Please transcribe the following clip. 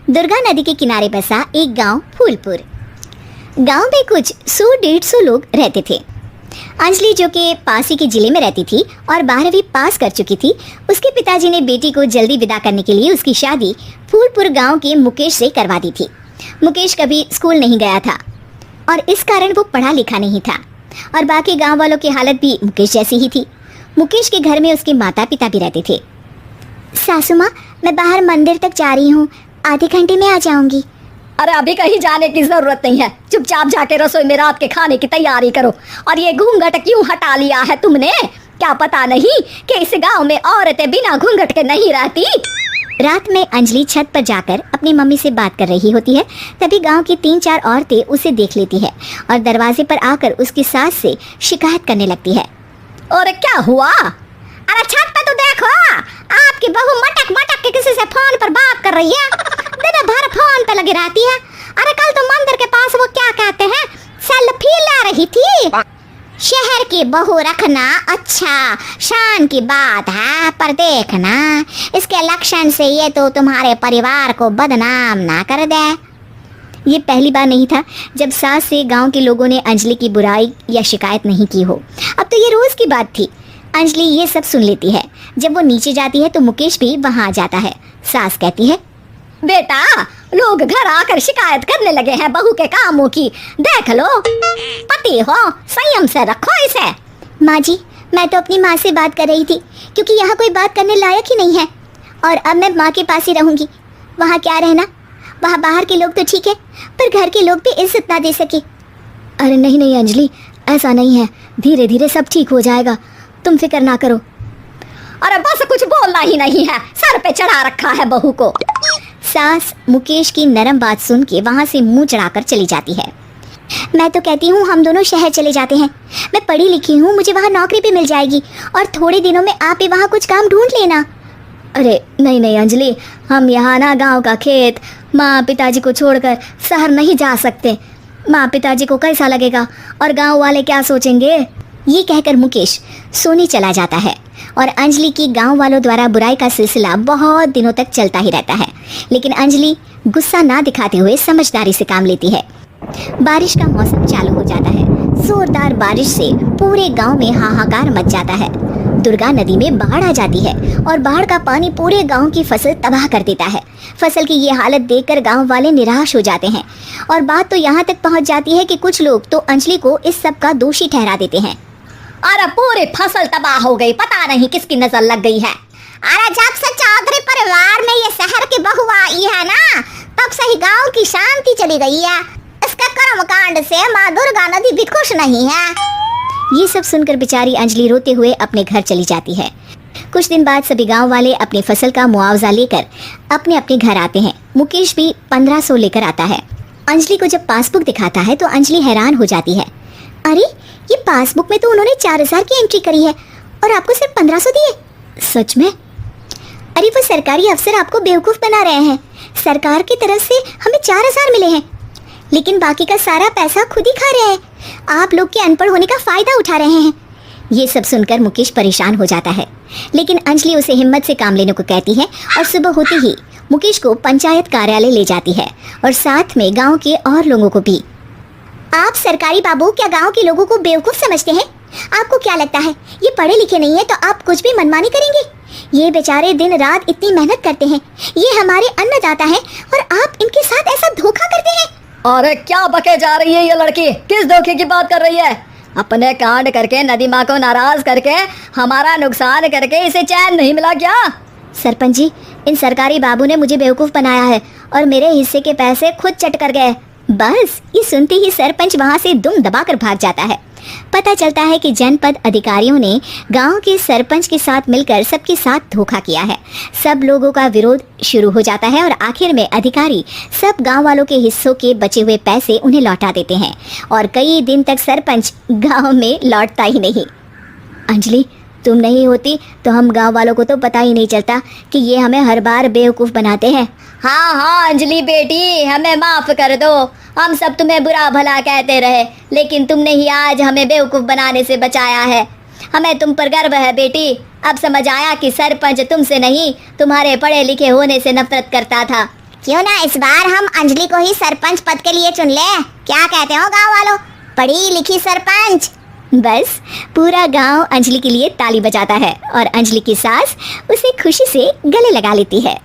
दुर्गा नदी के किनारे बसा एक गांव फूलपुर। गांव में कुछ 100-150 लोग रहते थे। अंजलि, जो कि पास ही के जिले में रहती थी और 12वीं पास कर चुकी थी, उसके पिताजी ने बेटी को जल्दी विदा करने के लिए उसकी शादी फूलपुर गांव के मुकेश से करवा दी थी। मुकेश कभी स्कूल नहीं गया था और इस कारण वो पढ़ा लिखा नहीं था और बाकी गांव वालों की हालत भी मुकेश जैसी ही थी। मुकेश के घर में उसके माता पिता भी रहते थे। सासू माँ, मैं बाहर मंदिर तक जा रही हूँ, आधे घंटे में आ जाऊंगी। अरे अभी कहीं जाने की जरूरत नहीं है, चुपचाप जाके रसोई में रात के खाने की तैयारी करो। और ये घूंघट क्यों हटा लिया है तुमने? क्या पता नहीं कि इस गांव में औरतें बिना घूंघट के नहीं रहती। रात में अंजलि छत पर जाकर अपनी मम्मी से बात कर रही होती है। तभी गांव की 3-4 औरतें उसे देख लेती है और दरवाजे पर आकर उसकी सास से शिकायत करने लगती है। और क्या हुआ? अरे छत पे तो देखो, आपकी बहू मटक मटक के किसी से फोन पर बात कर रही है, दिन भर फोन पे लगी रहती है। अरे कल तो मंदिर के पास वो क्या कहते हैं, सेल्फी ले रही थी। शहर की बहू रखना अच्छा शान की बात है, पर देखना इसके लक्षण से ये तो तुम्हारे परिवार को बदनाम ना कर दे। ये पहली बार नहीं था जब सास से गांव के लोगों ने अंजलि की बुराई या शिकायत नहीं की हो। अब तो ये रोज की बात थी। अंजलि ये सब सुन लेती है। जब वो नीचे जाती है तो मुकेश भी वहां आ जाता है। सास कहती है, बेटा, लोग घर आकर शिकायत करने लगे हैं बहू के कामों की, देख लो। पति हो, संयम से रखो इसे। माँ जी, मैं तो अपनी माँ से बात कर रही थी क्योंकि यहाँ कोई बात करने लायक ही नहीं है और अब मैं माँ के पास ही रहूंगी। वहाँ क्या रहना, वहाँ बाहर के लोग तो ठीक है पर घर के लोग भी इज्जत ना दे सके। अरे नहीं नहीं अंजलि, ऐसा नहीं है, धीरे धीरे सब ठीक हो जाएगा, तुम फिक्र ना करो। अरे बस कुछ बोलना ही नहीं है, सर पे चढ़ा रखा है बहू को। सास मुकेश की नरम बात सुन के वहाँ से मुंह चढ़ाकर चली जाती है। मैं तो कहती हूँ हम दोनों शहर चले जाते हैं। मैं पढ़ी लिखी हूँ, मुझे वहाँ नौकरी भी मिल जाएगी और थोड़े दिनों में आप भी वहाँ कुछ काम ढूंढ लेना। अरे नहीं नहीं अंजलि, हम यहाँ ना गांव का खेत, माँ पिताजी को छोड़कर शहर नहीं जा सकते। माँ पिताजी को कैसा लगेगा और गांव वाले क्या सोचेंगे? ये कहकर मुकेश सोने चला जाता है और अंजलि की गांव वालों द्वारा बुराई का सिलसिला बहुत दिनों तक चलता ही रहता है। लेकिन अंजलि गुस्सा ना दिखाते हुए समझदारी से काम लेती है। बारिश का मौसम चालू हो जाता है। जोरदार बारिश से पूरे गांव में हाहाकार मच जाता है। दुर्गा नदी में बाढ़ आ जाती है और बाढ़ का पानी पूरे गांव की फसल तबाह कर देता है। फसल की ये हालत देखकर गांव वाले निराश हो जाते हैं और बात तो यहाँ तक पहुँच जाती है कि कुछ लोग तो अंजलि को इस सब का दोषी ठहरा देते हैं। अरे पूरी फसल तबाह हो गई, पता नहीं किसकी नजर लग गई है। अरे जब से चौधरी परिवार में ये शहर की बहू आई है ना, तब से ही गांव की शांति चली गई है। इसका कर्म कांड से माँ दुर्गा नदी भी खुश नहीं है। ये सब सुनकर बेचारी अंजलि रोते हुए अपने घर चली जाती है। कुछ दिन बाद सभी गांव वाले अपनी फसल का मुआवजा लेकर अपने अपने घर आते हैं। मुकेश भी 1500 लेकर आता है। अंजलि को जब पासबुक दिखाता है तो अंजलि हैरान हो जाती है। अरे ये पासबुक में तो उन्होंने 4000 की एंट्री करी है और आपको सिर्फ 1500 दिए। सच में? अरे वो सरकारी अफसर आपको बेवकूफ बना रहे हैं। सरकार की तरफ से हमें 4000 मिले हैं लेकिन बाकी का सारा पैसा खुद ही खा रहे हैं। आप लोग के अनपढ़ होने का फायदा उठा रहे हैं। ये सब सुनकर मुकेश परेशान हो जाता है लेकिन अंजलि उसे हिम्मत से काम लेने को कहती है और सुबह होते ही मुकेश को पंचायत कार्यालय ले जाती है और साथ में गाँव के और लोगों को भी। आप सरकारी बाबू क्या गांव के लोगों को बेवकूफ समझते हैं? आपको क्या लगता है ये पढ़े लिखे नहीं है तो आप कुछ भी मनमानी करेंगे? ये बेचारे दिन रात इतनी मेहनत करते हैं, ये हमारे अन्नदाता हैं और आप इनके साथ ऐसा धोखा करते हैं। अरे क्या बके जा रही है ये लड़की, किस धोखे की बात कर रही है? अपने कांड करके नदी माँ को नाराज करके हमारा नुकसान करके इसे चैन नहीं मिला क्या? सरपंच जी, इन सरकारी बाबू ने मुझे बेवकूफ बनाया है और मेरे हिस्से के पैसे खुद चट कर गए। बस ये सुनते ही सरपंच वहां से दुम दबाकर भाग जाता है। पता चलता है कि जनपद अधिकारियों ने गांव के सरपंच के साथ मिलकर सबके साथ धोखा किया है। सब लोगों का विरोध शुरू हो जाता है और आखिर में अधिकारी सब गांव वालों के हिस्सों के बचे हुए पैसे उन्हें लौटा देते हैं और कई दिन तक सरपंच गांव में लौटता ही नहीं। अंजलि, तुम नहीं होती तो हम गांव वालों को तो पता ही नहीं चलता कि ये हमें हर बार बेवकूफ़ बनाते हैं। हाँ हाँ अंजलि बेटी, हमें माफ़ कर दो। हम सब तुम्हें बुरा भला कहते रहे, लेकिन तुमने ही आज हमें बेवकूफ़ बनाने से बचाया है। हमें तुम पर गर्व है बेटी। अब समझ आया कि सरपंच तुमसे नहीं, तुम्हारे पढ़े लिखे होने से नफरत करता था। क्यों ना इस बार हम अंजलि को ही सरपंच पद के लिए चुन ले, क्या कहते हो गांव वालों? पढ़ी लिखी सरपंच। बस पूरा गांव अंजलि के लिए ताली बजाता है और अंजलि की सास उसे खुशी से गले लगा लेती है।